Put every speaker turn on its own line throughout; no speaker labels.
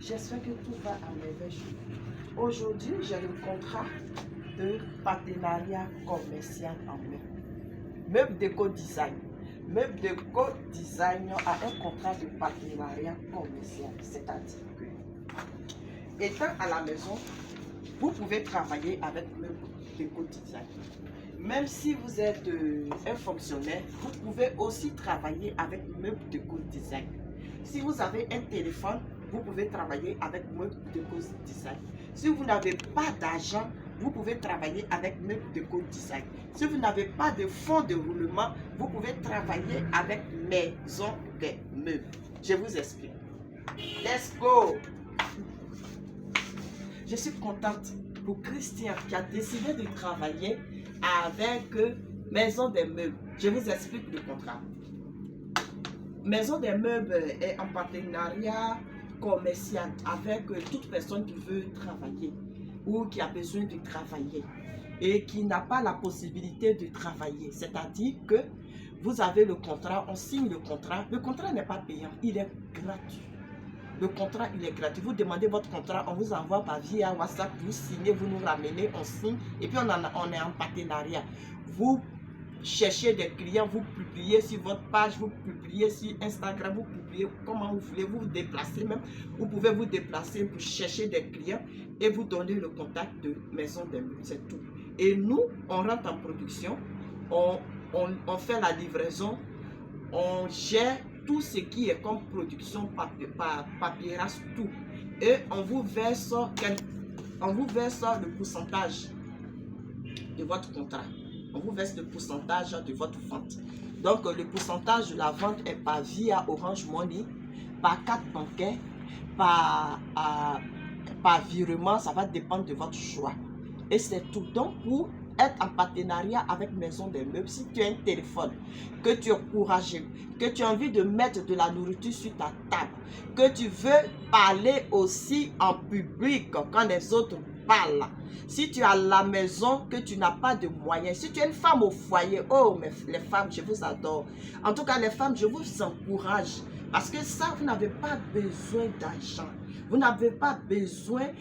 J'espère que tout va à merveille. Aujourd'hui, j'ai le contrat de partenariat commercial en main. Meuble Déco Design. Meuble Déco Design a un contrat de partenariat commercial. C'est-à-dire que, étant à la maison, vous pouvez travailler avec Meuble Déco Design. Même si vous êtes un fonctionnaire, vous pouvez aussi travailler avec Meuble Déco Design. Si vous avez un téléphone, vous pouvez travailler avec Meuble Déco Design. Si vous n'avez pas d'argent, vous pouvez travailler avec Meuble Déco Design. Si vous n'avez pas de fonds de roulement, vous pouvez travailler avec Maison des Meubles. Je vous explique. Let's go! Je suis contente pour Christian qui a décidé de travailler avec Maison des Meubles. Je vous explique le contrat. Maison des Meubles est en partenariat commercial avec toute personne qui veut travailler ou qui a besoin de travailler et qui n'a pas la possibilité de travailler. C'est-à-dire que vous avez le contrat, on signe le contrat n'est pas payant, il est gratuit. Le contrat, il est gratuit. Vous demandez votre contrat, on vous envoie par via WhatsApp, vous signez, vous nous ramenez, on signe et puis on est en partenariat. Vous cherchez des clients, vous publiez sur votre page, vous publiez sur Instagram, vous publiez comment vous voulez, vous vous déplacez même. Vous pouvez vous déplacer pour chercher des clients et vous donner le contact de Maison des Meubles, c'est tout. Et nous, on rentre en production, on fait la livraison, on gère tout ce qui est comme production, papyrus, tout. Et on vous verse le pourcentage de votre contrat. On vous verse le pourcentage de votre vente. Donc, le pourcentage de la vente est par via Orange Money, par carte bancaire, par virement, ça va dépendre de votre choix. Et c'est tout. Donc, pour être en partenariat avec Maison des Meubles, si tu as un téléphone, que tu es courageux, que tu as envie de mettre de la nourriture sur ta table, que tu veux parler aussi en public quand les autres parlent, si tu es à la maison, que tu n'as pas de moyens, si tu es une femme au foyer, oh, mais les femmes, je vous adore. En tout cas, les femmes, je vous encourage. Parce que ça, vous n'avez pas besoin d'argent. Vous n'avez pas besoin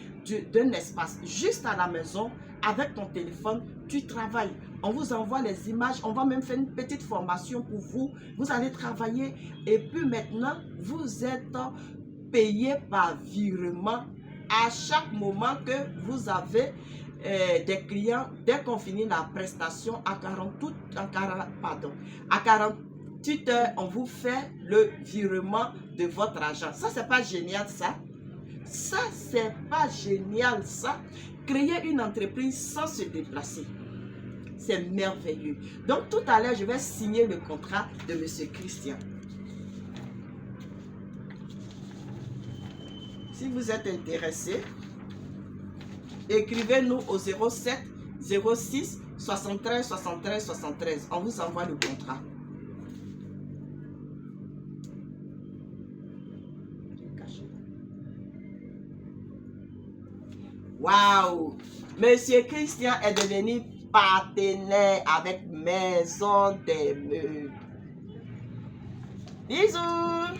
d'un espace. Juste à la maison, avec ton téléphone, tu travailles. On vous envoie les images. On va même faire une petite formation pour vous. Vous allez travailler. Et puis maintenant, vous êtes payé par virement à chaque moment que vous avez des clients. Dès qu'on finit la prestation, à 48 heures, on vous fait le virement de votre argent. Ça, c'est pas génial, ça? Ça, c'est pas génial, ça? Créer une entreprise sans se déplacer. C'est merveilleux. Donc, tout à l'heure, je vais signer le contrat de M. Christian. Si vous êtes intéressé, écrivez-nous au 07 06 73 73 73. On vous envoie le contrat. Waouh! Monsieur Christian est devenu partenaire avec Maison des Meubles. Bisous!